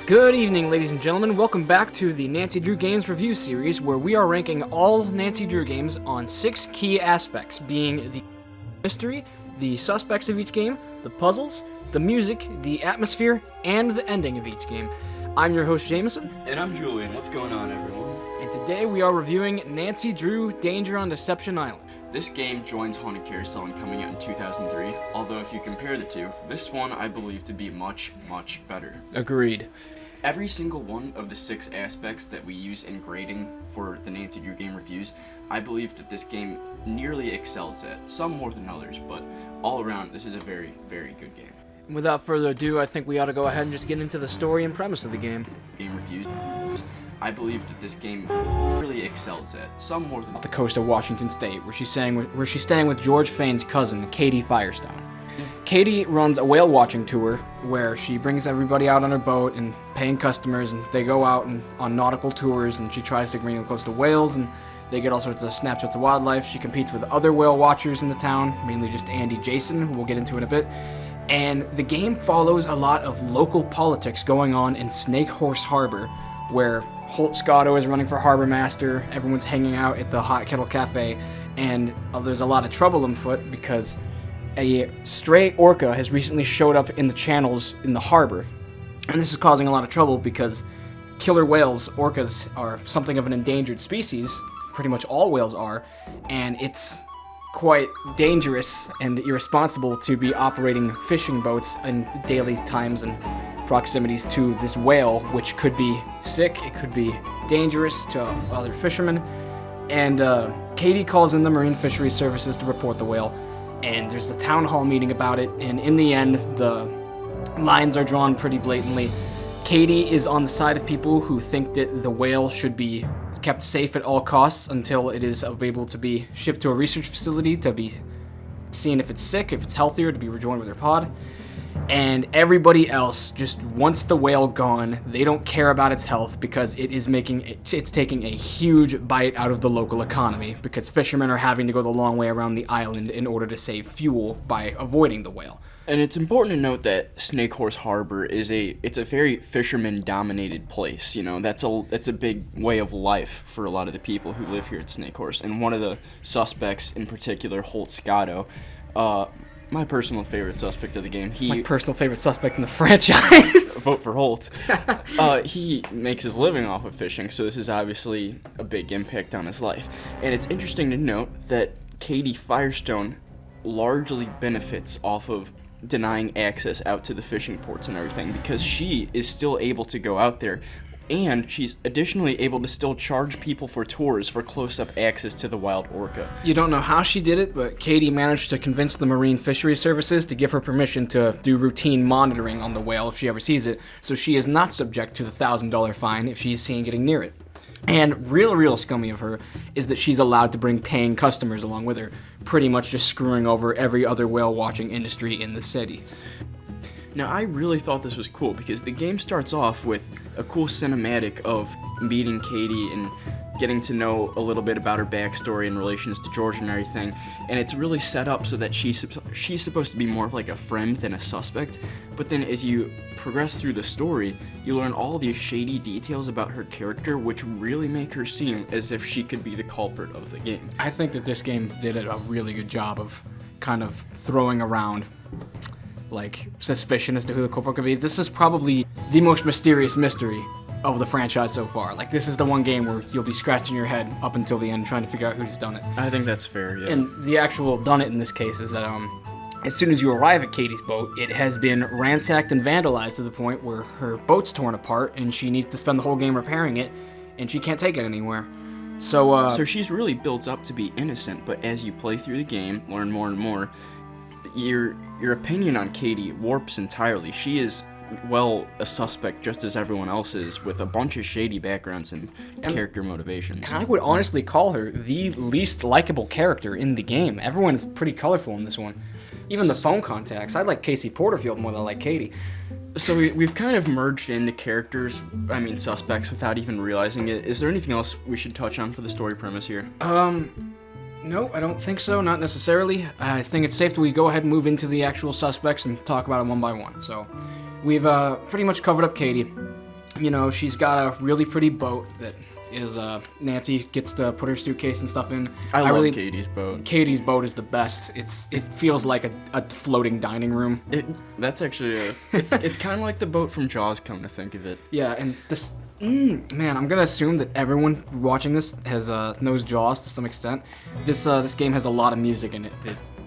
Good evening, ladies and gentlemen. Welcome back to the Nancy Drew Games Review Series, where we are ranking all Nancy Drew games on 6 key aspects, being the mystery, the suspects of each game, the puzzles, the music, the atmosphere, and the ending of each game. I'm your host, Jameson. And I'm Julian. What's going on, everyone? And today we are reviewing Nancy Drew Danger on Deception Island. This game joins Haunted Carousel in coming out in 2003, although if you compare the two, this one I believe to be much, much better. Agreed. Every single one of the 6 aspects that we use in grading for the Nancy Drew game reviews, I believe that this game nearly excels at, some more than others, but all around, this is a very, very good game. Without further ado, I think we ought to go ahead and just get into the story and premise of the game. Game reviews, I believe that this game really excels at, some more than Off the coast of Washington State, where she's staying with George Fane's cousin, Katie Firestone. Katie runs a whale watching tour where she brings everybody out on her boat and paying customers, and they go out and on nautical tours, and she tries to bring them close to whales, and they get all sorts of snapshots of wildlife. She competes with other whale watchers in the town, mainly just Andy Jason, who we'll get into in a bit. And the game follows a lot of local politics going on in Snake Horse Harbor, where Holt Scotto is running for Harbormaster, everyone's hanging out at the Hot Kettle Cafe, and there's a lot of trouble afoot because a stray orca has recently showed up in the channels in the harbor. And this is causing a lot of trouble because killer whales, orcas, are something of an endangered species. Pretty much all whales are. And it's quite dangerous and irresponsible to be operating fishing boats in daily times and proximities to this whale, which could be sick, it could be dangerous to other fishermen. And Katie calls in the Marine Fisheries Services to report the whale. And there's the town hall meeting about it, and in the end, the lines are drawn pretty blatantly. Katie is on the side of people who think that the whale should be kept safe at all costs until it is able to be shipped to a research facility to be seen if it's sick, if it's healthier, to be rejoined with her pod. And everybody else just wants the whale gone. They don't care about its health because it's taking a huge bite out of the local economy because fishermen are having to go the long way around the island in order to save fuel by avoiding the whale. And it's important to note that Snake Horse Harbor is a very fisherman-dominated place. You know, that's a big way of life for a lot of the people who live here at Snake Horse. And one of the suspects in particular, Holt Scotto, my personal favorite suspect of the game. My personal favorite suspect in the franchise. Vote for Holt. He makes his living off of fishing, so this is obviously a big impact on his life. And it's interesting to note that Katie Firestone largely benefits off of denying access out to the fishing ports and everything because she is still able to go out there. And she's additionally able to still charge people for tours for close-up access to the wild orca. You don't know how she did it, but Katie managed to convince the Marine Fisheries Services to give her permission to do routine monitoring on the whale if she ever sees it, so she is not subject to the $1,000 fine if she is seen getting near it. And real scummy of her is that she's allowed to bring paying customers along with her, pretty much just screwing over every other whale-watching industry in the city. Now, I really thought this was cool because the game starts off with a cool cinematic of meeting Katie and getting to know a little bit about her backstory in relations to George and everything, and it's really set up so that she's supposed to be more of like a friend than a suspect, but then as you progress through the story, you learn all these shady details about her character, which really make her seem as if she could be the culprit of the game. I think that this game did a really good job of kind of throwing around like suspicion as to who the culprit could be. This is probably the most mysterious mystery of the franchise so far. Like, this is the one game where you'll be scratching your head up until the end trying to figure out who's done it. I think that's fair, yeah. And the actual done it in this case is that as soon as you arrive at Katie's boat, it has been ransacked and vandalized to the point where her boat's torn apart and she needs to spend the whole game repairing it, and she can't take it anywhere. So she's really built up to be innocent, but as you play through the game, learn more and more, your opinion on Katie warps entirely. She is, well, a suspect just as everyone else is, with a bunch of shady backgrounds and character motivations. And I would honestly call her the least likable character in the game. Everyone is pretty colorful in this one. Even the phone contacts. I like Casey Porterfield more than I like Katie. So we've kind of merged into suspects without even realizing it. Is there anything else we should touch on for the story premise here? No, I don't think so, not necessarily. I think it's safe that we go ahead and move into the actual suspects and talk about them one by one. So, we've pretty much covered up Katie. you know, she's got a really pretty boat that is Nancy gets to put her suitcase and stuff in. I love Katie's boat. Katie's boat is the best. It feels like a floating dining room. That's actually it's kind of like the boat from Jaws, come to think of it. Yeah, and this man, I'm gonna assume that everyone watching this has knows Jaws to some extent. This game has a lot of music in it.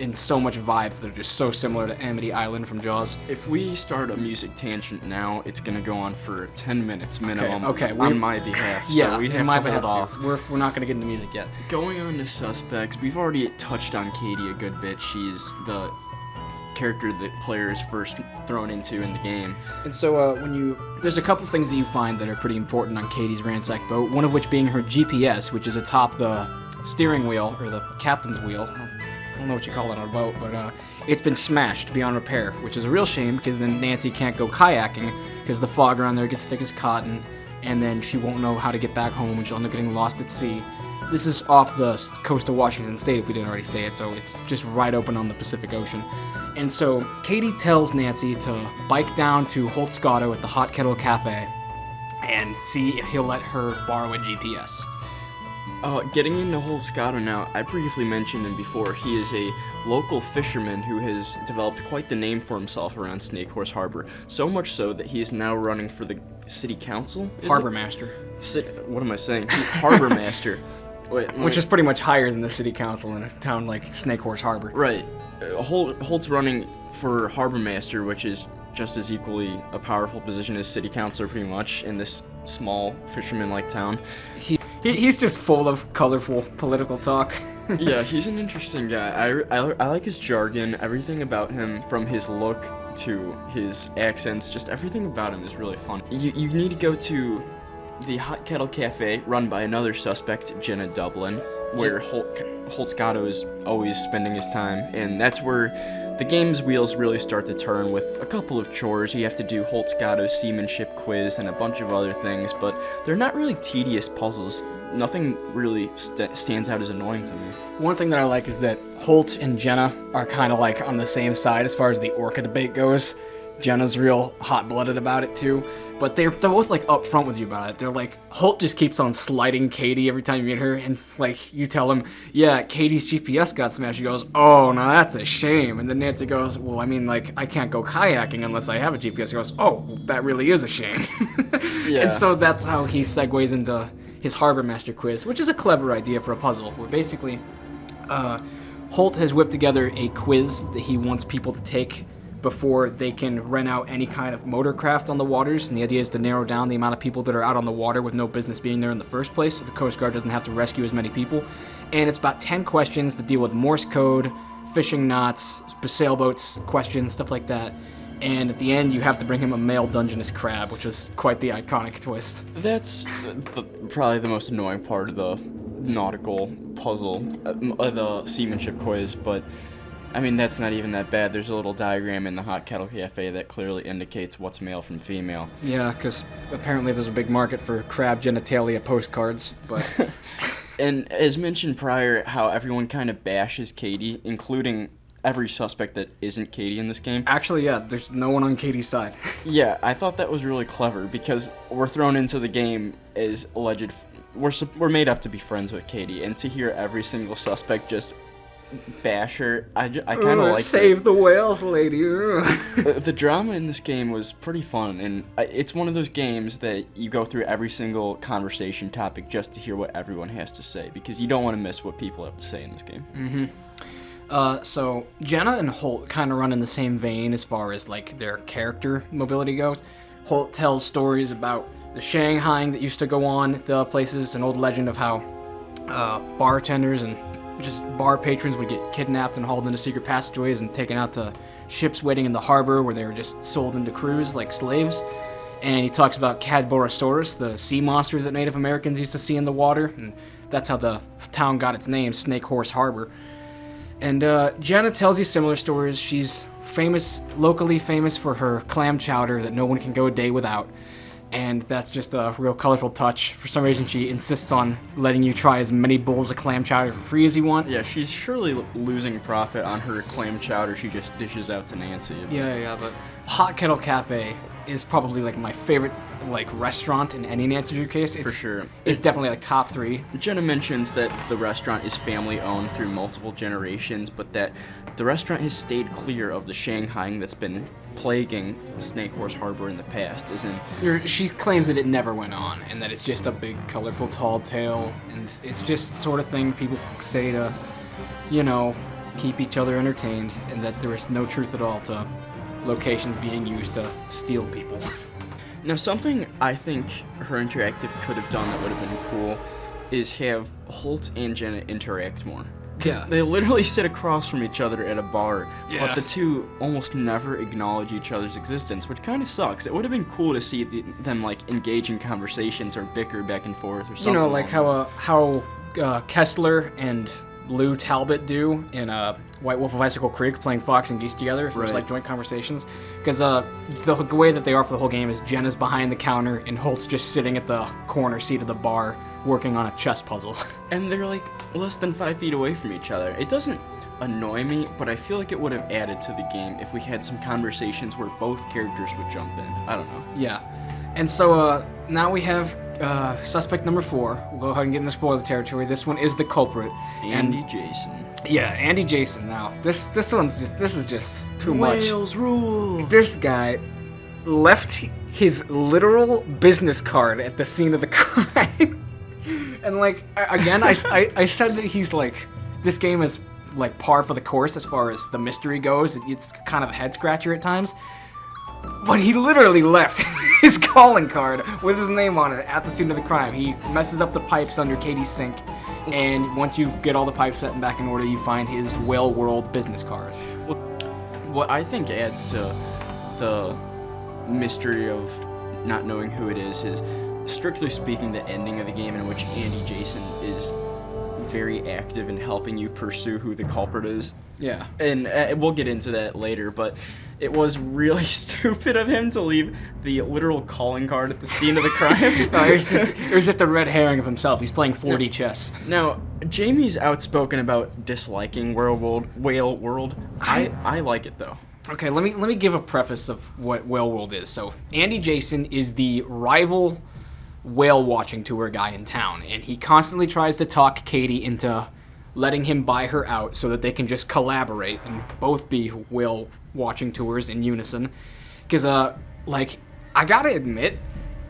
And so much vibes that are just so similar to Amity Island from Jaws. If we start a music tangent now, it's gonna go on for 10 minutes minimum. Okay. On my behalf. Yeah, so we have to hold off. We're not gonna get into music yet. Going on to suspects, we've already touched on Katie a good bit. She's the character that players first thrown into in the game. And so there's a couple things that you find that are pretty important on Katie's ransacked boat. One of which being her GPS, which is atop the steering wheel or the captain's wheel. I don't know what you call it on a boat, but it's been smashed beyond repair, which is a real shame because then Nancy can't go kayaking because the fog around there gets thick as cotton, and then she won't know how to get back home and she'll end up getting lost at sea. This is off the coast of Washington State, if we didn't already say it, so it's just right open on the Pacific Ocean. And so Katie tells Nancy to bike down to Holtzgatto at the Hot Kettle Cafe and see if he'll let her borrow a GPS. Getting into Holtzgatto now, I briefly mentioned him before. He is a local fisherman who has developed quite the name for himself around Snake Horse Harbor. So much so that he is now running for the city council. Harbormaster. What am I saying? Harbormaster. Which is pretty much higher than the city council in a town like Snake Horse Harbor. Right. Holt's running for Harbormaster, which is just as equally a powerful position as city councilor, pretty much, in this small fisherman-like town. He's just full of colorful political talk. Yeah, he's an interesting guy. I like his jargon, everything about him, from his look to his accents, just everything about him is really fun. You need to go to the Hot Kettle Cafe, run by another suspect, Jenna Dublin, where Holtzgatto is always spending his time, and that's where the game's wheels really start to turn with a couple of chores. You have to do Holtzgatto's seamanship quiz and a bunch of other things, but they're not really tedious puzzles. Nothing really stands out as annoying to me. One thing that I like is that Holt and Jenna are kind of like on the same side as far as the orca debate goes. Jenna's real hot-blooded about it too, but they're both like upfront with you about it. They're like, Holt just keeps on slighting Katie every time you meet her, and like you tell him, yeah, Katie's GPS got smashed. He goes, oh, now that's a shame. And then Nancy goes, well, I mean, like, I can't go kayaking unless I have a GPS. He goes, oh, that really is a shame. Yeah. And so that's how he segues into his Harbormaster Quiz, which is a clever idea for a puzzle, where basically Holt has whipped together a quiz that he wants people to take before they can rent out any kind of motorcraft on the waters, and the idea is to narrow down the amount of people that are out on the water with no business being there in the first place, so the Coast Guard doesn't have to rescue as many people. And it's about 10 questions that deal with Morse code, fishing knots, sailboats questions, stuff like that. And at the end, you have to bring him a male Dungeness crab, which is quite the iconic twist. That's probably the most annoying part of the nautical puzzle, the seamanship quiz, but I mean, that's not even that bad. There's a little diagram in the Hot Kettle Cafe that clearly indicates what's male from female. Yeah, because apparently there's a big market for crab genitalia postcards, but... And as mentioned prior, how everyone kind of bashes Katie, including every suspect that isn't Katie in this game. Actually, yeah, there's no one on Katie's side. Yeah, I thought that was really clever, because we're thrown into the game as alleged... We're made up to be friends with Katie, and to hear every single suspect just bash her, I kind of like save the whales, lady. The drama in this game was pretty fun, and it's one of those games that you go through every single conversation topic just to hear what everyone has to say, because you don't want to miss what people have to say in this game. Mm-hmm. So Jenna and Holt kind of run in the same vein as far as like their character mobility goes. Holt tells stories about the Shanghaiing that used to go on at the places, an old legend of how bartenders and just bar patrons would get kidnapped and hauled into secret passageways and taken out to ships waiting in the harbor where they were just sold into crews like slaves. And he talks about Cadborosaurus, the sea monster that Native Americans used to see in the water, and that's how the town got its name, Snake Horse Harbor. And Jenna tells you similar stories. She's locally famous for her clam chowder that no one can go a day without. And that's just a real colorful touch. For some reason, she insists on letting you try as many bowls of clam chowder for free as you want. Yeah, she's surely losing profit on her clam chowder she just dishes out to Nancy. Yeah, but Hot Kettle Cafe is probably like my favorite like restaurant in any Nancy Drew case. For sure. It's definitely like top 3. Jenna mentions that the restaurant is family-owned through multiple generations, but that the restaurant has stayed clear of the Shanghaiing that's been plaguing Snake Horse Harbor in the past. She claims that it never went on, and that it's just a big, colorful, tall tale, and it's just the sort of thing people say to, keep each other entertained, and that there is no truth at all to locations being used to steal people. Now, something I think her interactive could have done that would have been cool is have Holt and Jenna interact more. Because they literally sit across from each other at a bar, but the two almost never acknowledge each other's existence, which kind of sucks. It would have been cool to see them like engage in conversations or bicker back and forth or something. Like how Kessler and Lou Talbot do in White Wolf of Icicle Creek, playing Fox and Geese together for like joint conversations. Because the way that they are for the whole game is Jenna's behind the counter and Holt's just sitting at the corner seat of the bar working on a chess puzzle. And they're like less than 5 feet away from each other. It doesn't annoy me, but I feel like it would have added to the game if we had some conversations where both characters would jump in. I don't know. Yeah. And so now we have suspect number 4. We'll go ahead and get into spoiler territory. This one is the culprit. Andy Jason. Yeah, Andy Jason. Now, this is just too much. Wales rule. This guy left his literal business card at the scene of the crime. And like again, I said that he's like, this game is like par for the course as far as the mystery goes. It's kind of a head scratcher at times. But he literally left his calling card with his name on it at the scene of the crime. He messes up the pipes under Katie's sink, and once you get all the pipes set back in order, you find his Whale World business card. What I think adds to the mystery of not knowing who it is, strictly speaking, the ending of the game in which Andy Jason is very active in helping you pursue who the culprit is. Yeah. And we'll get into that later, but it was really stupid of him to leave the literal calling card at the scene of the crime. It was just a red herring of himself. He's playing 4D chess. Now, Jamie's outspoken about disliking Whale World. I like it, though. Okay, let me give a preface of what Whale World is. So, Andy Jason is the rival whale watching tour guy in town, and he constantly tries to talk Katie into letting him buy her out so that they can just collaborate and both be whale watching tours in unison. Because, I gotta admit,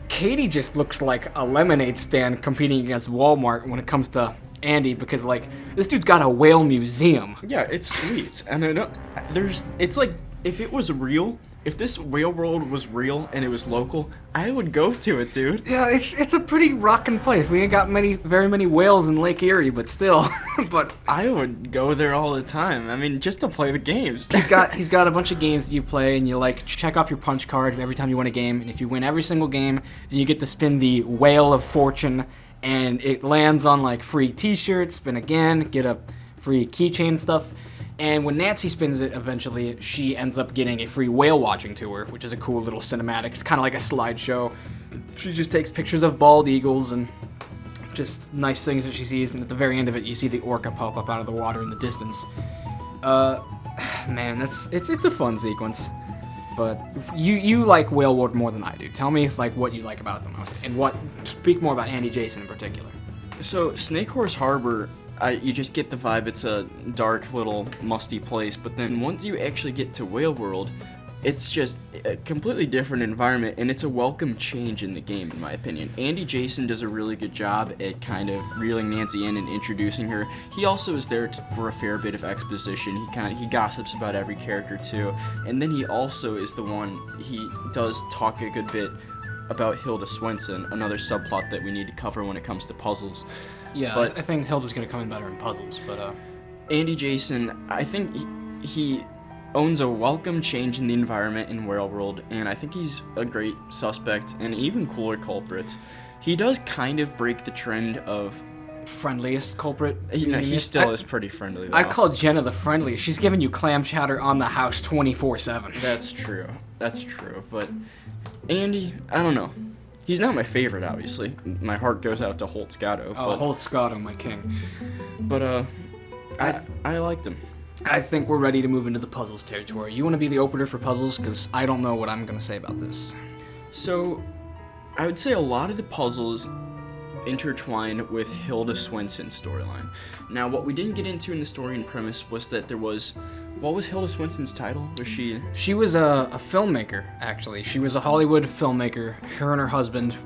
Katie just looks like a lemonade stand competing against Walmart when it comes to Andy, because, this dude's got a whale museum. Yeah, it's sweet. And it's like, if it was real, if this Whale World was real and it was local, I would go to it, dude. Yeah, it's a pretty rockin' place. We ain't got very many whales in Lake Erie, but still. But I would go there all the time. I mean, just to play the games. He's got a bunch of games that you play, and you check off your punch card every time you win a game. And if you win every single game, then you get to spin the Whale of Fortune, and it lands on free T-shirts. Spin again, get a free keychain and stuff. And when Nancy spins it, eventually, she ends up getting a free whale watching tour, which is a cool little cinematic. It's kind of like a slideshow. She just takes pictures of bald eagles and just nice things that she sees, and at the very end of it, you see the orca pop up out of the water in the distance. Man, it's a fun sequence. But you like Whale World more than I do. Tell me what you like about it the most, and speak more about Andy Jason in particular. So Snake Horse Harbor, you just get the vibe it's a dark little musty place, but then once you actually get to Whale World, it's just a completely different environment, and it's a welcome change in the game, in my opinion. Andy Jason does a really good job at kind of reeling Nancy in and introducing her. He also is there for a fair bit of exposition. He gossips about every character too, and then he also is the one, he does talk a good bit about Hilda Swenson, another subplot that we need to cover when it comes to puzzles. Yeah, but I think Hilda's going to come in better in puzzles, but Andy Jason, I think he owns a welcome change in the environment in Whale World, and I think he's a great suspect and even cooler culprit. He does kind of break the trend of friendliest culprit. He still is pretty friendly, though. I call Jenna the friendliest. She's giving you clam chowder on the house 24/7. That's true, but Andy, I don't know. He's not my favorite, obviously. My heart goes out to Holt Scotto. Oh, Holt Scotto, my king. But, I liked him. I think we're ready to move into the puzzles territory. You want to be the opener for puzzles? Because I don't know what I'm going to say about this. So, I would say a lot of the puzzles intertwine with Hilda Swenson's storyline. Now, what we didn't get into in the story and premise was that there was... What was Hilda Swenson's title? Was she... She was a filmmaker, actually. She was a Hollywood filmmaker. Her and her husband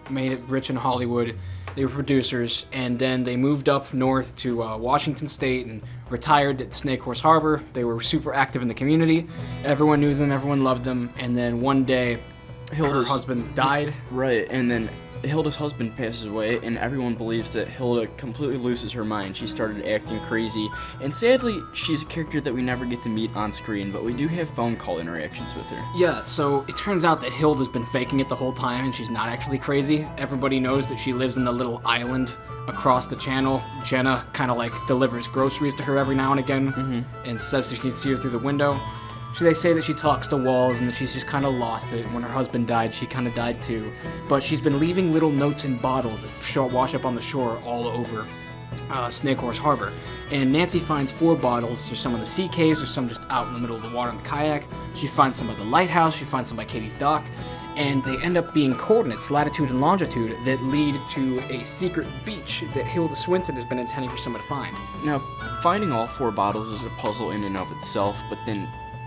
made it rich in Hollywood. They were producers, and then they moved up north to Washington State and retired at Snake Horse Harbor. They were super active in the community. Everyone knew them, everyone loved them, and then one day, her husband died. Right, and then Hilda's husband passes away, and everyone believes that Hilda completely loses her mind. She started acting crazy, and sadly, she's a character that we never get to meet on screen, but we do have phone call interactions with her. Yeah, so it turns out that Hilda's been faking it the whole time, and she's not actually crazy. Everybody knows that she lives in the little island across the channel. Jenna kind of like delivers groceries to her every now and again, and says that she can see her through the window. So they say that she talks to walls and that she's just kind of lost it. When her husband died, she kind of died too. But she's been leaving little notes in bottles that wash up on the shore all over Snake Horse Harbor. And Nancy finds 4 bottles. There's some in the sea caves, there's some just out in the middle of the water in the kayak. She finds some at the lighthouse, she finds some by Katie's dock. And they end up being coordinates, latitude and longitude, that lead to a secret beach that Hilda Swenson has been intending for someone to find. Now, finding all 4 bottles is a puzzle in and of itself, but then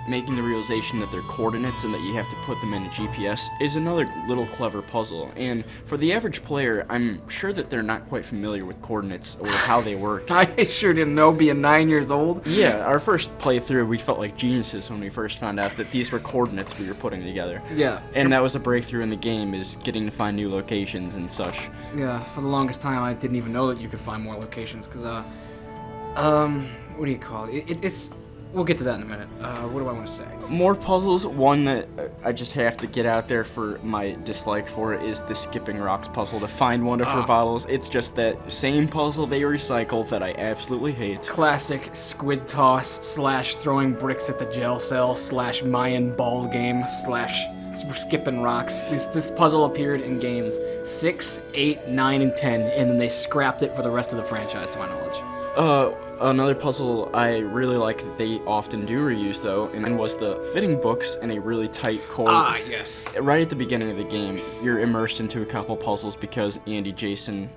making the realization that they're coordinates and that you have to put them in a GPS is another little clever puzzle. And for the average player, I'm sure that they're not quite familiar with coordinates or how they work. I sure didn't know, being 9 years old. Yeah, our first playthrough, we felt like geniuses when we first found out that these were coordinates we were putting together. Yeah. And that was a breakthrough in the game, is getting to find new locations and such. Yeah, for the longest time, I didn't even know that you could find more locations, because, what do you call it? It's... We'll get to that in a minute. What do I want to say? More puzzles. One that I just have to get out there for my dislike for it is the skipping rocks puzzle to find one of her bottles. It's just that same puzzle they recycle that I absolutely hate. Classic squid toss / throwing bricks at the jail cell / Mayan ball game / skipping rocks. This puzzle appeared in games 6, 8, 9, and 10, and then they scrapped it for the rest of the franchise, to my knowledge. Another puzzle I really like that they often do reuse, though, and was the fitting books in a really tight core. Yes. Right at the beginning of the game, you're immersed into a couple puzzles because Andy Jason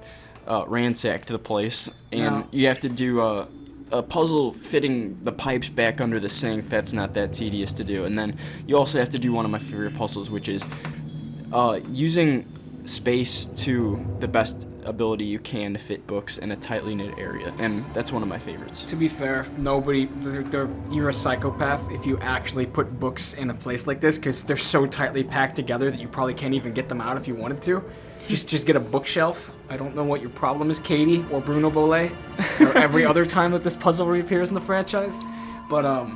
ransacked the place, and you have to do a puzzle fitting the pipes back under the sink. That's not that tedious to do. And then you also have to do one of my favorite puzzles, which is using space to the best ability you can to fit books in a tightly knit area, and that's one of my favorites. To be fair, you're a psychopath if you actually put books in a place like this, because they're so tightly packed together that you probably can't even get them out if you wanted to. Just get a bookshelf. I don't know what your problem is, Katie or Bruno Bollet, or every other time that this puzzle reappears in the franchise. But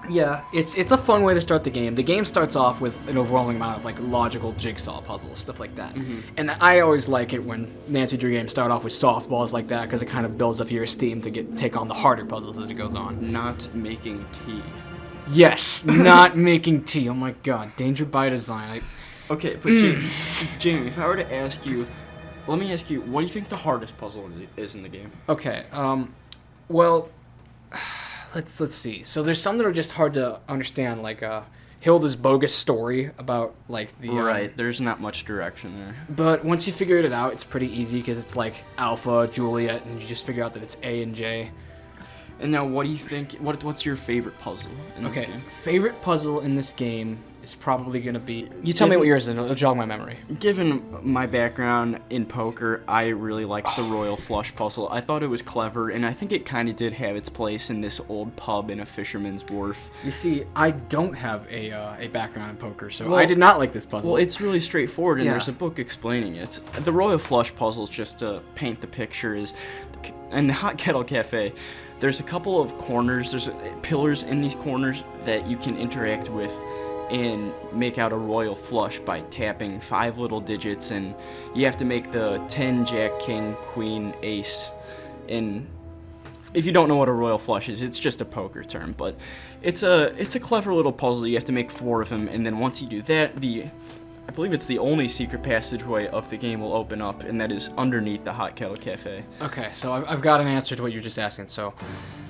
yeah, it's a fun way to start the game. The game starts off with an overwhelming amount of like logical jigsaw puzzles, stuff like that. And I always like it when Nancy Drew games start off with softballs like that, because it kind of builds up your esteem to take on the harder puzzles as it goes on. Not making tea. Yes, not making tea. Oh my god, danger by design. Okay, but Jamie, if I were to ask you, let me ask you, what do you think the hardest puzzle is in the game? Okay, well, let's see. So there's some that are just hard to understand, like Hilda's bogus story about like the right. There's not much direction there. But once you figure it out, it's pretty easy because it's like Alpha, Juliet, and you just figure out that it's A and J. And now, what do you think? What's your favorite puzzle in this game? Favorite puzzle in this game is probably gonna be. You tell me what yours is, and it'll jog my memory. Given my background in poker, I really liked the Royal Flush puzzle. I thought it was clever, and I think it kind of did have its place in this old pub in a fisherman's wharf. You see, I don't have a background in poker, so I did not like this puzzle. Well, it's really straightforward, and there's a book explaining it. The Royal Flush puzzle, just to paint the picture, is in the Hot Kettle Cafe. There's a couple of corners, there's pillars in these corners that you can interact with and make out a royal flush by tapping 5 little digits, and you have to make the 10, Jack, King, Queen, Ace. And if you don't know what a royal flush is, it's just a poker term, but it's a clever little puzzle. You have to make 4 of them, and then once you do that, I believe it's the only secret passageway of the game will open up, and that is underneath the Hot Kettle Cafe. Okay, so I've got an answer to what you're just asking. So,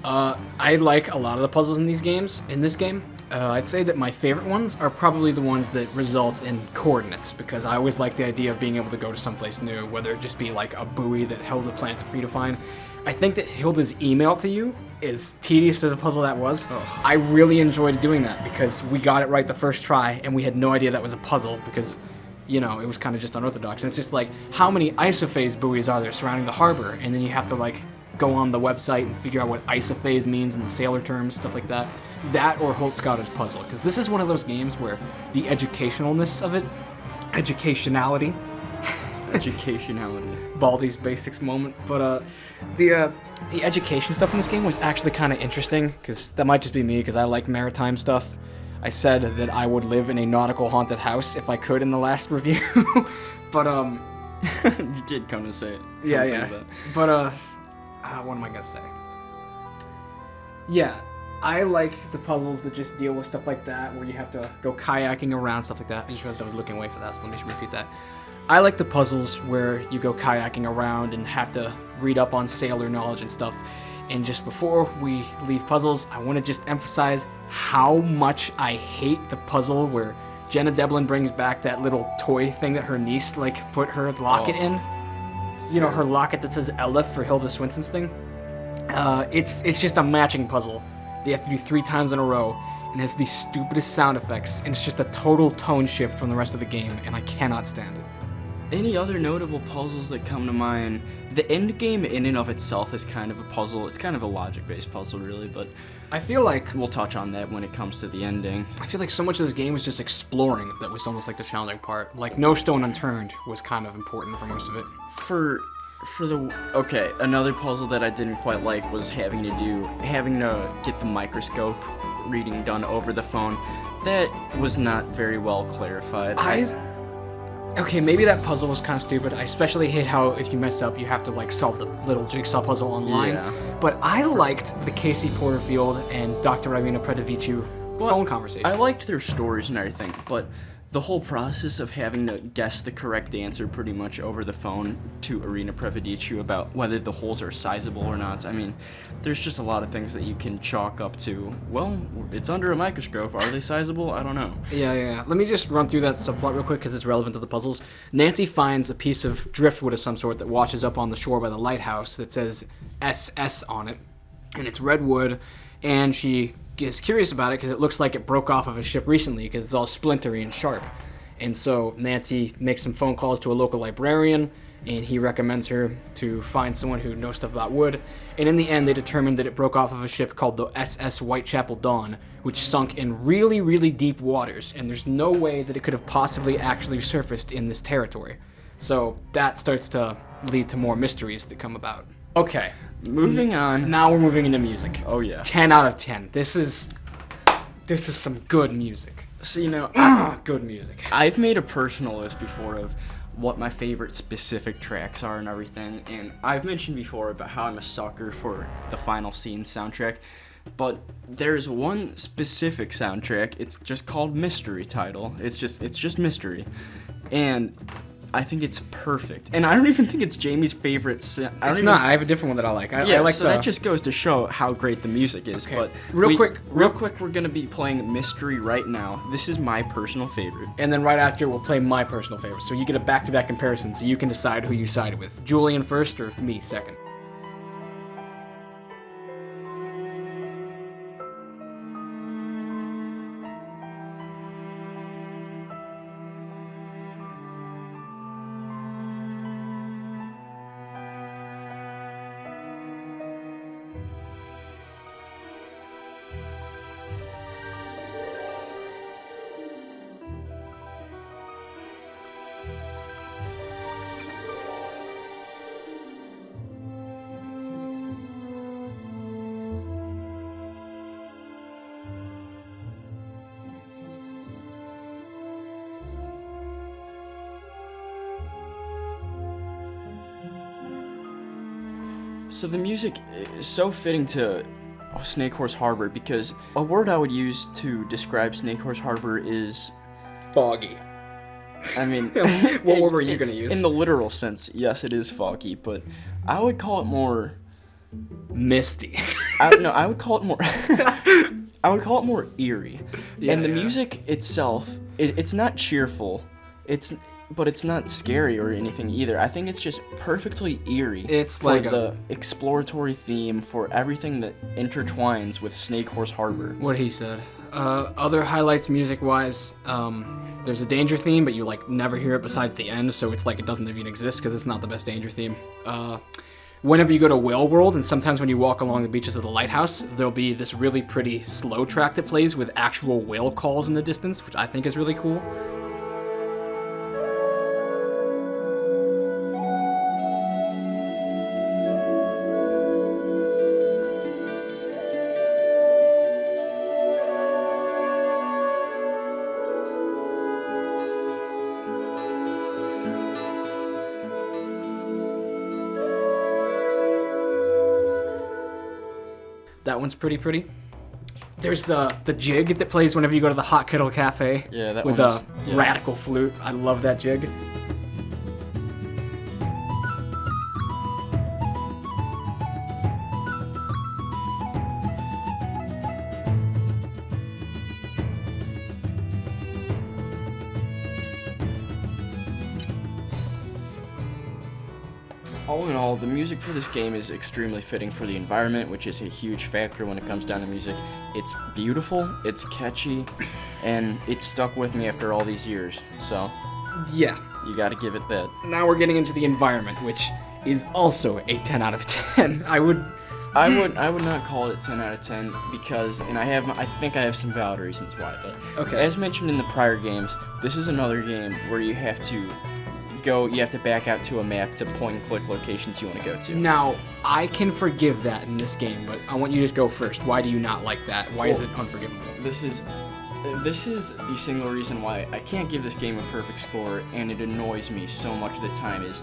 I like a lot of the puzzles in this game, I'd say that my favorite ones are probably the ones that result in coordinates, because I always like the idea of being able to go to someplace new, whether it just be like a buoy that Hilda planted for you to find. I think that Hilda's email to you, as tedious as a puzzle that was, I really enjoyed doing that because we got it right the first try and we had no idea that was a puzzle because, you know, it was kind of just unorthodox. And it's just like, how many isophase buoys are there surrounding the harbor? And then you have to like go on the website and figure out what isophase means in sailor terms, stuff like that. That or Holt's Cottage Puzzle, because this is one of those games where the educationalness of it, educationality, Baldi's Basics moment, but the education stuff in this game was actually kind of interesting, because that might just be me, because I like maritime stuff. I said that I would live in a nautical haunted house if I could in the last review, but you did come to say it. Yeah. But what am I gonna say? Yeah, I like the puzzles that just deal with stuff like that, where you have to go kayaking around, stuff like that. I just realized I was looking away for that, so let me repeat that. I like the puzzles where you go kayaking around and have to read up on sailor knowledge and stuff. And just before we leave puzzles, I want to just emphasize how much I hate the puzzle where Jenna Devlin brings back that little toy thing that her niece like put her locket in. You know, her locket that says Elif for Hilda Swinson's thing. It's just a matching puzzle that you have to do 3 times in a row, and has the stupidest sound effects, and it's just a total tone shift from the rest of the game, and I cannot stand it. Any other notable puzzles that come to mind? The end game in and of itself is kind of a puzzle. It's kind of a logic-based puzzle, really, but I feel like we'll touch on that when it comes to the ending. I feel like so much of this game was just exploring that was almost like the challenging part. Like, No Stone Unturned was kind of important for most of it. Okay, another puzzle that I didn't quite like was having to get the microscope reading done over the phone. That was not very well clarified. Okay, maybe that puzzle was kind of stupid. I especially hate how if you mess up, you have to like solve the little jigsaw puzzle online. Yeah. But I liked the Casey Porterfield and Dr. Irina Predovicu phone conversations. I liked their stories and everything, but the whole process of having to guess the correct answer pretty much over the phone to Irina Predovicu about whether the holes are sizable or not. I mean, there's just a lot of things that you can chalk up to, well, it's under a microscope. Are they sizable? I don't know. Yeah. Let me just run through that subplot real quick because it's relevant to the puzzles. Nancy finds a piece of driftwood of some sort that washes up on the shore by the lighthouse that says SS on it, and it's redwood, and she is curious about it because it looks like it broke off of a ship recently because it's all splintery and sharp. And so Nancy makes some phone calls to a local librarian, and he recommends her to find someone who knows stuff about wood. And in the end, they determined that it broke off of a ship called the SS Whitechapel Dawn, which sunk in really, really deep waters, and there's no way that it could have possibly actually surfaced in this territory. So that starts to lead to more mysteries that come about. Okay. Moving on. Now we're moving into music. Oh, yeah. 10 out of 10. This is some good music. So, you know, good music. I've made a personal list before of what my favorite specific tracks are and everything, and I've mentioned before about how I'm a sucker for the Final Scene soundtrack, but there's one specific soundtrack. It's just called Mystery Title. It's just Mystery, and I think it's perfect. And I don't even think it's Jamie's favorite. It's not. I have a different one that I like. I like so that just goes to show how great the music is. Okay. But real quick, we're gonna be playing Mystery right now. This is my personal favorite. And then right after, we'll play my personal favorite. So you get a back-to-back comparison, so you can decide who you sided with. Julian first or me second. So the music is so fitting to Snake Horse Harbor because a word I would use to describe Snake Horse Harbor is foggy. I mean, what word were you going to use? In the literal sense, yes, it is foggy, but I would call it more misty. I would call it more I would call it more eerie. Yeah, and the yeah. music itself, it's not cheerful. But it's not scary or anything either. I think it's just perfectly eerie. It's for like the exploratory theme for everything that intertwines with Snake Horse Harbor. What he said. Other highlights music-wise, there's a danger theme, but you like never hear it besides the end, so it's like it doesn't even exist because it's not the best danger theme. Whenever you go to Whale World, and sometimes when you walk along the beaches of the lighthouse, there'll be this really pretty slow track that plays with actual whale calls in the distance, which I think is really cool. That one's pretty. There's the jig that plays whenever you go to the Hot Kettle Cafe. Yeah, that with one a is- yeah. radical flute. I love that jig. All in all, the music for this game is extremely fitting for the environment, which is a huge factor when it comes down to music. It's beautiful, it's catchy, and it's stuck with me after all these years. So, Yeah. you gotta give it that. Now we're getting into the environment, which is also a 10 out of 10. I would I would not call it 10 out of 10 because, and I think I have some valid reasons why, but Okay. as mentioned in the prior games, this is another game where you have to back out to a map to point and click locations you want to go to. Now, I can forgive that in this game, but I want you to go first. Why do you not like that? Why is it unforgivable? This is the single reason why I can't give this game a perfect score, and it annoys me so much of the time is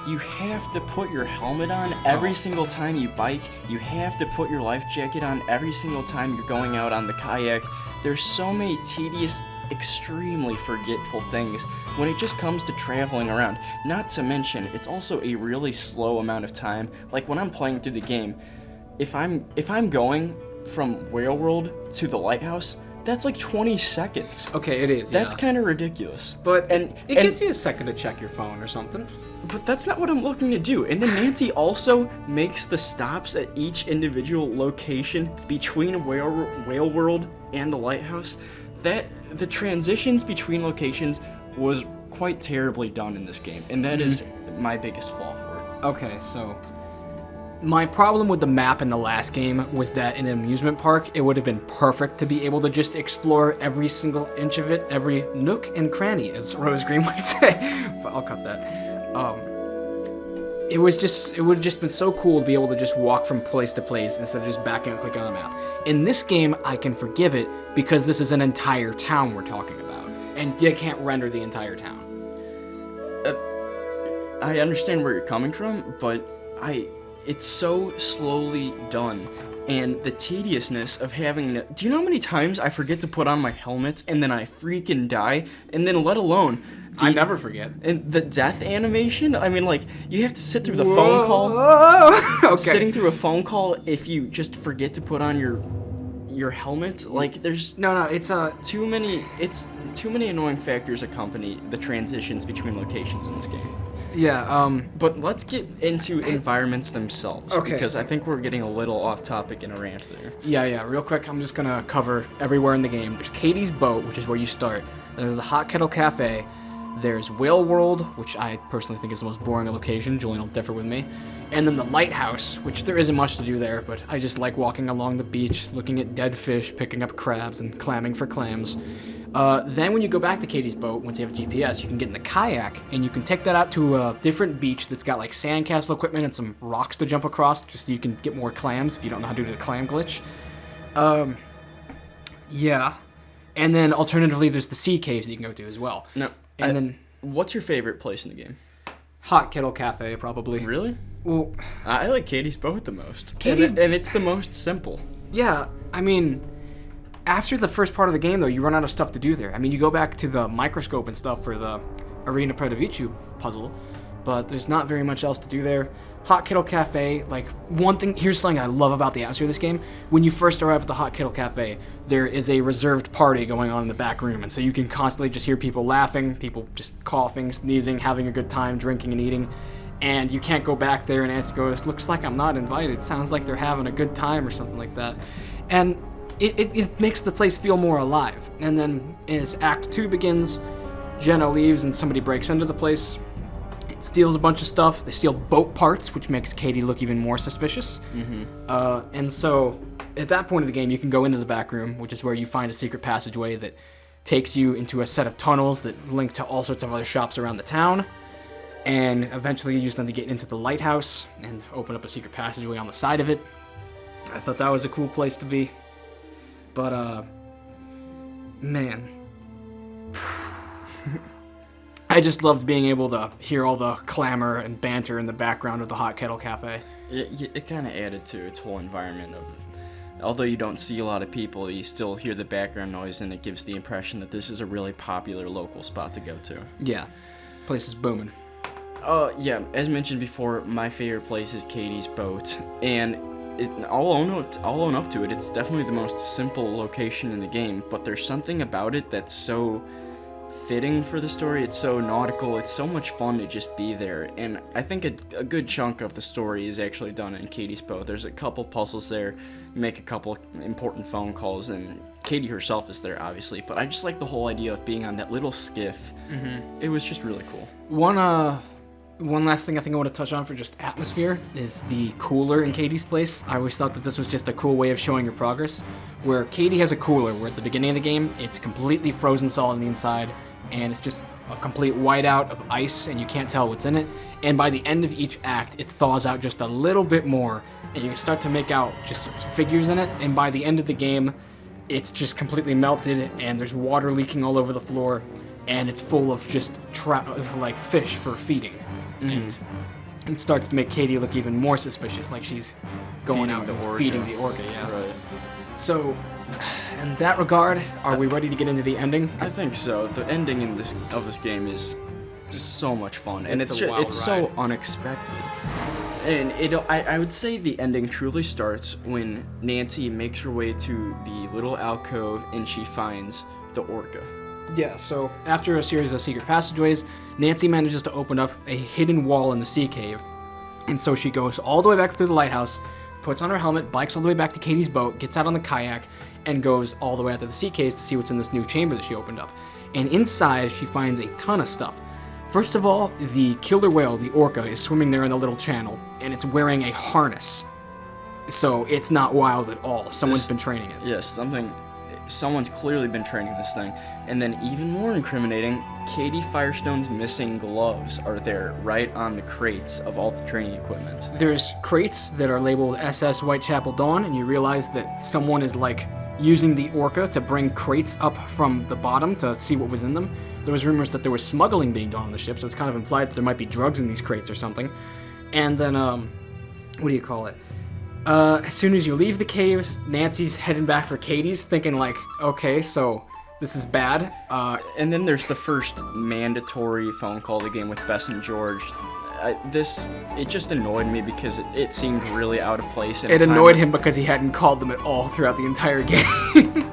you have to put your helmet on every single time you bike. You have to put your life jacket on every single time you're going out on the kayak. There's so many tedious, extremely forgetful things when it just comes to traveling around. Not to mention, it's also a really slow amount of time. Like when I'm playing through the game, if I'm going from Whale World to the lighthouse, that's like 20 seconds. Okay, it is. That's yeah. kind of ridiculous. But and it gives you a second to check your phone or something. But that's not what I'm looking to do. And then Nancy also makes the stops at each individual location between Whale World and the lighthouse. That the transitions between locations was quite terribly done in this game, and that is my biggest flaw for it. Okay, so my problem with the map in the last game was that in an amusement park, it would have been perfect to be able to just explore every single inch of it, every nook and cranny, as Rose Green would say. But I'll cut that. It would have just been so cool to be able to just walk from place to place instead of just backing and clicking on the map. In this game, I can forgive it because this is an entire town we're talking about, and you can't render the entire town. I understand where you're coming from, but it's so slowly done. And the tediousness of having to... Do you know how many times I forget to put on my helmet and then I freaking die? And then let alone... I never forget. And the death animation? I mean, like, you have to sit through the phone call. Okay. Sitting through a phone call if you just forget to put on your helmet. Like, there's... No, it's too many annoying factors accompany the transitions between locations in this game. Yeah, But let's get into environments themselves, Okay, because so- I think we're getting a little off topic in a rant there. Yeah, real quick, I'm just gonna cover everywhere in the game. There's Katie's Boat, which is where you start. There's the Hot Kettle Cafe. There's Whale World, which I personally think is the most boring location. Julian will differ with me. And then the Lighthouse, which there isn't much to do there, but I just like walking along the beach, looking at dead fish, picking up crabs, and clamming for clams. Then when you go back to Katie's Boat, once you have a GPS, you can get in the kayak, and you can take that out to a different beach that's got like sandcastle equipment and some rocks to jump across, just so you can get more clams if you don't know how to do the clam glitch. Yeah. And then alternatively, there's the sea caves that you can go to as well. No. And then what's your favorite place in the game? Hot Kettle Cafe, probably. Really? Well, I like Katie's Boat the most. Katie's- and it's the most simple. yeah, I mean, after the first part of the game, though, you run out of stuff to do there. I mean, you go back to the microscope and stuff for the Arena Predivici puzzle, but there's not very much else to do there. Hot Kettle Cafe, like, here's something I love about the atmosphere of this game. When you first arrive at the Hot Kettle Cafe, there is a reserved party going on in the back room, and so you can constantly just hear people laughing, people just coughing, sneezing, having a good time, drinking and eating, and you can't go back there and Nancy goes, looks like I'm not invited, sounds like they're having a good time or something like that. And it makes the place feel more alive. And then as Act 2 begins, Jenna leaves and somebody breaks into the place, steals a bunch of stuff. They steal boat parts, which makes Katie look even more suspicious. And so at that point of the game, you can go into the back room, which is where you find a secret passageway that takes you into a set of tunnels that link to all sorts of other shops around the town. And eventually you use them to get into the lighthouse and open up a secret passageway on the side of it. I thought that was a cool place to be. But, man. I just loved being able to hear all the clamor and banter in the background of the Hot Kettle Cafe. It kind of added to its whole environment. Although you don't see a lot of people, you still hear the background noise, and it gives the impression that this is a really popular local spot to go to. Yeah, place is booming. Yeah, as mentioned before, my favorite place is Katie's boat, and I'll own up to it. It's definitely the most simple location in the game, but there's something about it that's so fitting for the story. It's so nautical. It's so much fun to just be there, and I think a good chunk of the story is actually done in Katie's boat. There's a couple puzzles there, make a couple important phone calls, and Katie herself is there, obviously, but I just like the whole idea of being on that little skiff. It was just really cool. One last thing I think I want to touch on for just atmosphere is the cooler in Katie's place. I always thought that this was just a cool way of showing your progress, where Katie has a cooler where at the beginning of the game, it's completely frozen solid on the inside, and it's just a complete whiteout of ice, and you can't tell what's in it. And by the end of each act, it thaws out just a little bit more, and you can start to make out just figures in it, and by the end of the game, it's just completely melted, and there's water leaking all over the floor, and it's full of just like fish for feeding. And it starts to make Katie look even more suspicious, like she's going out and feeding the orca, yeah. Right. So, in that regard, are we ready to get into the ending? I think so. The ending of this game is so much fun, and it's so unexpected. And I would say the ending truly starts when Nancy makes her way to the little alcove and she finds the orca. Yeah, so after a series of secret passageways, Nancy manages to open up a hidden wall in the sea cave. And so she goes all the way back through the lighthouse, puts on her helmet, bikes all the way back to Katie's boat, gets out on the kayak, and goes all the way out to the sea caves to see what's in this new chamber that she opened up. And inside, she finds a ton of stuff. First of all, the killer whale, the orca, is swimming there in a little channel, and it's wearing a harness. So it's not wild at all. Someone's been training it. Yes, someone's clearly been training this thing. And then even more incriminating, Katie Firestone's missing gloves are there right on the crates of all the training equipment. There's crates that are labeled SS Whitechapel Dawn, and you realize that someone is like using the orca to bring crates up from the bottom to see what was in them. There was rumors that there was smuggling being done on the ship, so it's kind of implied that there might be drugs in these crates or something. And then, what do you call it? As soon as you leave the cave, Nancy's heading back for Katie's, thinking like, okay, so this is bad. And then there's the first mandatory phone call of the game with Bess and George. It just annoyed me because it seemed really out of place. It annoyed him because he hadn't called them at all throughout the entire game.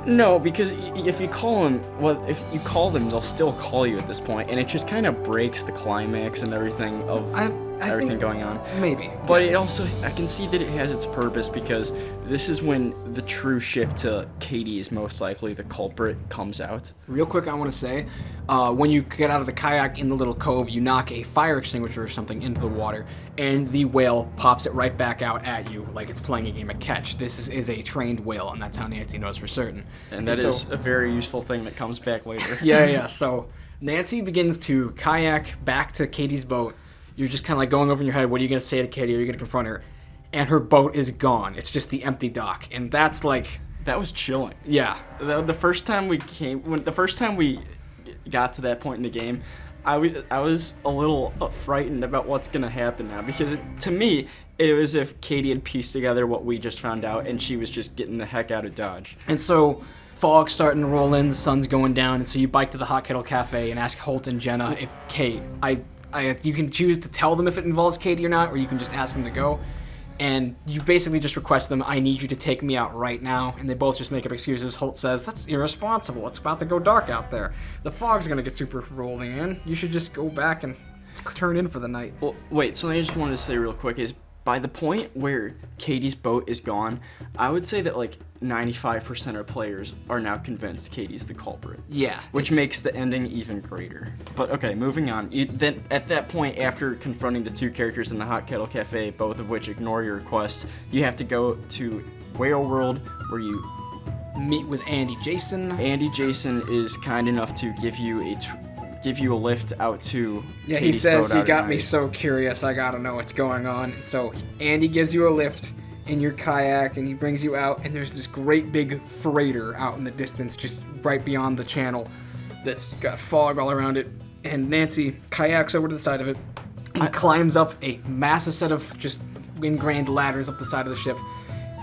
No, because if you call them, they'll still call you at this point, and it just kind of breaks the climax and everything of everything going on. Maybe. But it also, I can see that it has its purpose because this is when the true shift to Katie is most likely the culprit comes out. Real quick, I want to say, when you get out of the kayak in the little cove, you knock a fire extinguisher or something into the water, and the whale pops it right back out at you like it's playing a game of catch. This is a trained whale, and that's how Nancy knows for certain. And that is a very useful thing that comes back later. Yeah. So Nancy begins to kayak back to Katie's boat. You're just kind of like going over in your head, what are you going to say to Katie? Are you going to confront her? And her boat is gone. It's just the empty dock. And that's like... That was chilling. Yeah. The first time we got to that point in the game, I was a little frightened about what's going to happen now. Because to me, it was as if Katie had pieced together what we just found out, and she was just getting the heck out of Dodge. And so... Fog's starting to roll in, the sun's going down, and so you bike to the Hot Kettle Cafe and ask Holt and Jenna if, Kate, I You can choose to tell them if it involves Katie or not, or you can just ask them to go. And you basically just request them, I need you to take me out right now. And they both just make up excuses. Holt says, that's irresponsible. It's about to go dark out there. The fog's going to get super rolling in. You should just go back and turn in for the night. Well, wait, something I just wanted to say real quick is, by the point where Katie's boat is gone, I would say that like 95% of players are now convinced Katie's the culprit. Yeah. Which makes the ending even greater. But okay, moving on. Then at that point, after confronting the two characters in the Hot Kettle Cafe, both of which ignore your request, you have to go to Whale World, where you meet with Andy Jason. Andy Jason is kind enough to give you a lift out to yeah, Katie's he says, boat you out got at me night. so curious, I gotta know what's going on. And so Andy gives you a lift in your kayak, and he brings you out, and there's this great big freighter out in the distance, just right beyond the channel, that's got fog all around it. And Nancy kayaks over to the side of it and climbs up a massive set of just ingrained ladders up the side of the ship,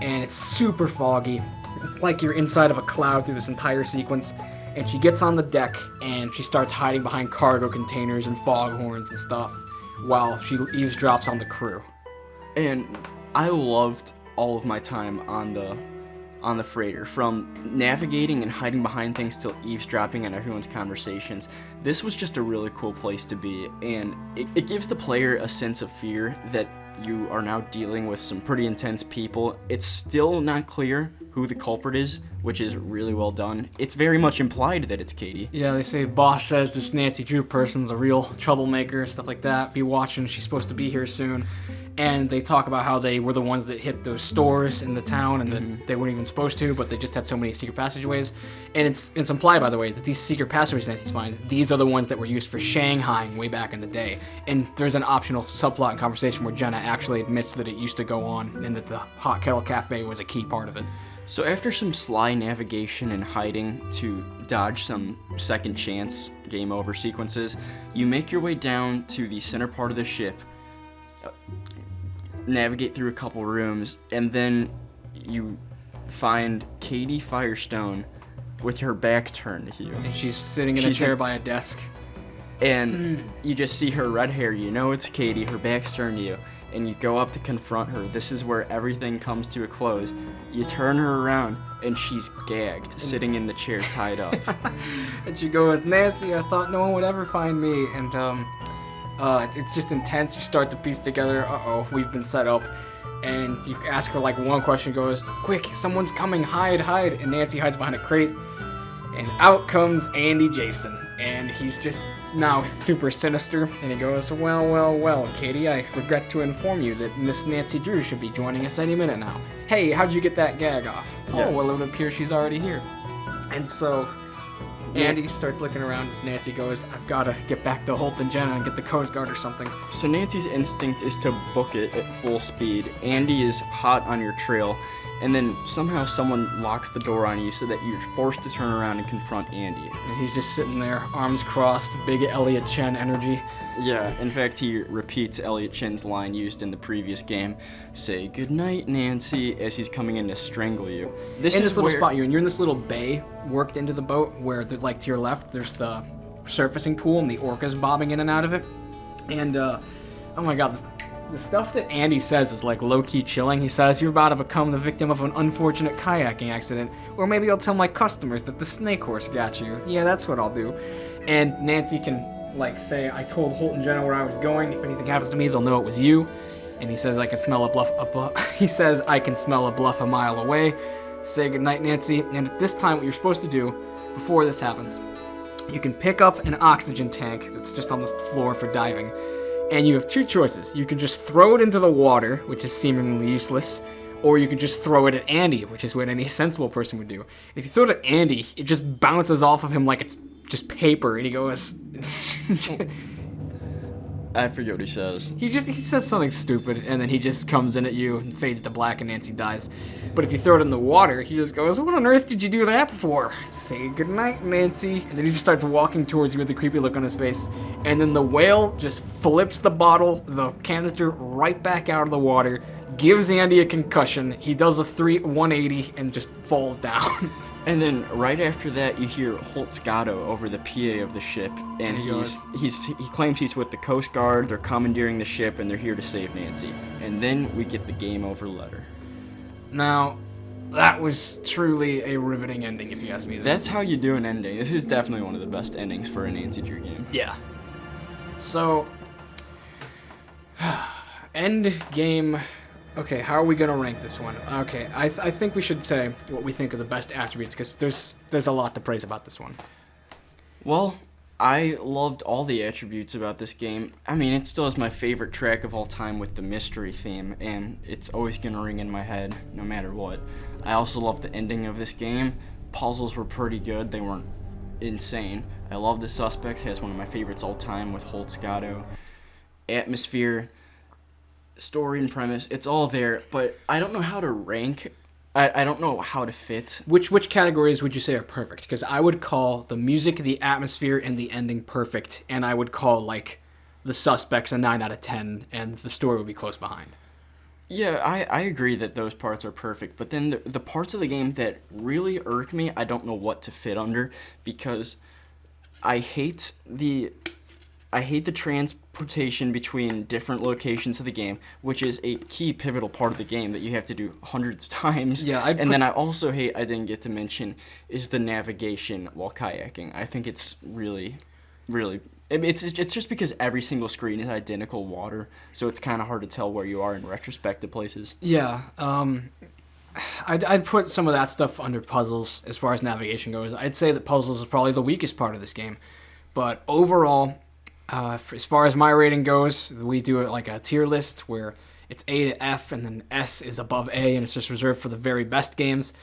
and it's super foggy. It's like you're inside of a cloud through this entire sequence. And she gets on the deck, and she starts hiding behind cargo containers and foghorns and stuff while she eavesdrops on the crew. And I loved all of my time on the freighter, from navigating and hiding behind things to eavesdropping on everyone's conversations. This was just a really cool place to be, and it gives the player a sense of fear that you are now dealing with some pretty intense people. It's still not clear who the culprit is, which is really well done. It's very much implied that it's Katie. Yeah, they say boss says this Nancy Drew person's a real troublemaker, stuff like that. Be watching, she's supposed to be here soon. And they talk about how they were the ones that hit those stores in the town, and that they weren't even supposed to, but they just had so many secret passageways. And it's implied, by the way, that these secret passageways Nancy's find, these are the ones that were used for Shanghaiing way back in the day. And there's an optional subplot and conversation where Jenna actually admits that it used to go on, and that the Hot Kettle Cafe was a key part of it. So after some sly navigation and hiding to dodge some second chance game over sequences, you make your way down to the center part of the ship, navigate through a couple rooms, and then you find Katie Firestone with her back turned to you. And she's sitting in a chair by a desk. And you just see her red hair, you know it's Katie, her back's turned to you, and you go up to confront her. This is where everything comes to a close. You turn her around, and she's gagged, sitting in the chair tied up. And she goes, Nancy, I thought no one would ever find me. And it's just intense. You start to piece together, we've been set up. And you ask her like one question, goes, quick, someone's coming, hide. And Nancy hides behind a crate. And out comes Andy Jason. And he's just now super sinister. And he goes, well, Katie, I regret to inform you that Miss Nancy Drew should be joining us any minute now. Hey, how'd you get that gag off? Yeah. Oh, well, it would appear she's already here. And so Andy starts looking around. Nancy goes, I've got to get back to Holt and Jenna and get the Coast Guard or something. So Nancy's instinct is to book it at full speed. Andy is hot on your trail, and then somehow someone locks the door on you so that you're forced to turn around and confront Andy. And he's just sitting there, arms crossed, big Elliot Chen energy. Yeah, in fact, he repeats Elliot Chen's line used in the previous game, say goodnight, Nancy, as he's coming in to strangle you. This is little spot you're in this little bay worked into the boat where, like, to your left, there's the surfacing pool and the orcas bobbing in and out of it. And, oh my god, the stuff that Andy says is, like, low-key chilling. He says, you're about to become the victim of an unfortunate kayaking accident, or maybe I'll tell my customers that the snake horse got you. Yeah, that's what I'll do. And Nancy can, like, say, I told Holt and Jenna where I was going. If anything happens to me, they'll know it was you. And he says, I can smell a bluff. He says, I can smell a bluff a mile away. Say goodnight, Nancy. And at this time, what you're supposed to do before this happens, you can pick up an oxygen tank that's just on the floor for diving. And you have two choices. You can just throw it into the water, which is seemingly useless, or you can just throw it at Andy, which is what any sensible person would do. If you throw it at Andy, it just bounces off of him like it's just paper, and he goes... I forget what he says. He says something stupid, and then he just comes in at you and fades to black, and Nancy dies. But if you throw it in the water, he just goes, what on earth did you do that for? Say goodnight, Nancy. And then he just starts walking towards you with a creepy look on his face. And then the whale just flips the bottle, the canister, right back out of the water, gives Andy a concussion. He does a 180 and just falls down. And then right after that, you hear Holtzgato over the PA of the ship, and he claims he's with the Coast Guard. They're commandeering the ship, and they're here to save Nancy. And then we get the game over letter. Now, that was truly a riveting ending, if you ask me. That's how you do an ending. This is definitely one of the best endings for a Nancy Drew game. Yeah. So, end game. Okay, how are we gonna rank this one? Okay, I think we should say what we think are the best attributes, because there's a lot to praise about this one. Well, I loved all the attributes about this game. I mean, it still is my favorite track of all time with the mystery theme, and it's always gonna ring in my head no matter what. I also love the ending of this game. Puzzles were pretty good. They weren't insane. I love the Suspects. Has one of my favorites all time with Holtzgato. Atmosphere, story and premise, it's all there, but I don't know how to rank. I don't know how to fit. Which categories would you say are perfect? Because I would call the music, the atmosphere, and the ending perfect, and I would call, like, the Suspects a 9 out of 10, and the story would be close behind. Yeah, I agree that those parts are perfect, but then the parts of the game that really irk me, I don't know what to fit under, because I hate the transportation between different locations of the game, which is a key pivotal part of the game that you have to do hundreds of times. Yeah, then I also hate, I didn't get to mention, is the navigation while kayaking. I think it's really, really... It's just because every single screen is identical water, so it's kind of hard to tell where you are in retrospective places. Yeah, I'd put some of that stuff under puzzles as far as navigation goes. I'd say that puzzles is probably the weakest part of this game, but overall, as far as my rating goes, we do it like a tier list where it's A to F, and then S is above A, and it's just reserved for the very best games.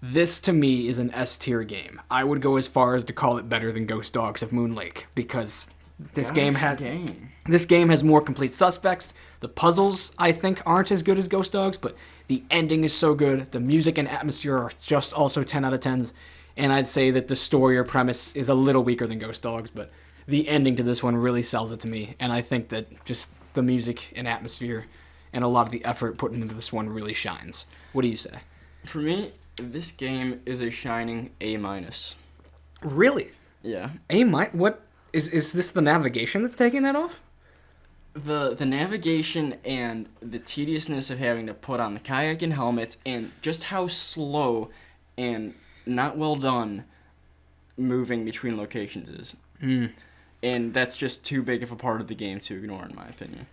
This, to me, is an S tier game. I would go as far as to call it better than Ghost Dogs of Moon Lake, because this game has more complete suspects. The puzzles, I think, aren't as good as Ghost Dogs, but the ending is so good. The music and atmosphere are just also 10 out of 10s. And I'd say that the story or premise is a little weaker than Ghost Dogs, but the ending to this one really sells it to me. And I think that just the music and atmosphere and a lot of the effort put into this one really shines. What do you say? For me, this game is a shining A-. Really? Yeah. What is this the navigation that's taking that off? The navigation and the tediousness of having to put on the kayak and helmets, and just how slow and not well done moving between locations is. And that's just too big of a part of the game to ignore, in my opinion.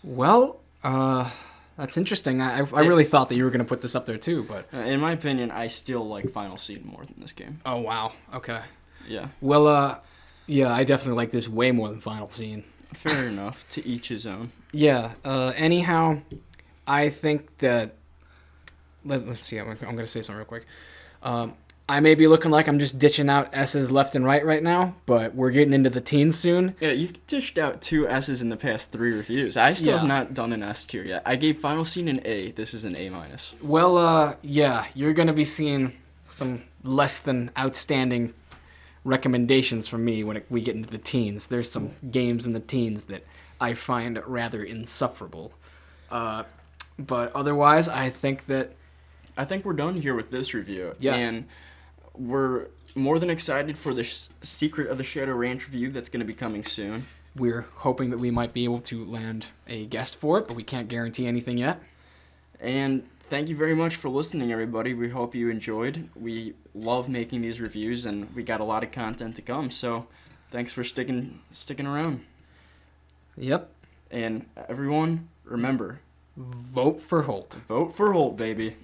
Well, that's interesting. I really thought that you were going to put this up there too, but... in my opinion, I still like Final Scene more than this game. Oh, wow. Okay. Yeah. Well, yeah, I definitely like this way more than Final Scene. Fair enough. To each his own. Yeah. Anyhow, I think that... Let's see. I'm going to say something real quick. I may be looking like I'm just ditching out S's left and right now, but we're getting into the teens soon. Yeah, you've dished out 2 S's in the past 3 reviews. I still have not done an S tier yet. I gave Final Scene an A. This is an A-. Well, yeah, you're going to be seeing some less than outstanding recommendations from me when we get into the teens. There's some games in the teens that I find rather insufferable. But otherwise, I think we're done here with this review. Yeah. And we're more than excited for the Secret of the Shadow Ranch review that's going to be coming soon. We're hoping that we might be able to land a guest for it, but we can't guarantee anything yet. And thank you very much for listening, everybody. We hope you enjoyed. We love making these reviews, and we got a lot of content to come. So thanks for sticking around. Yep. And everyone, remember, vote for Holt. Vote for Holt, baby.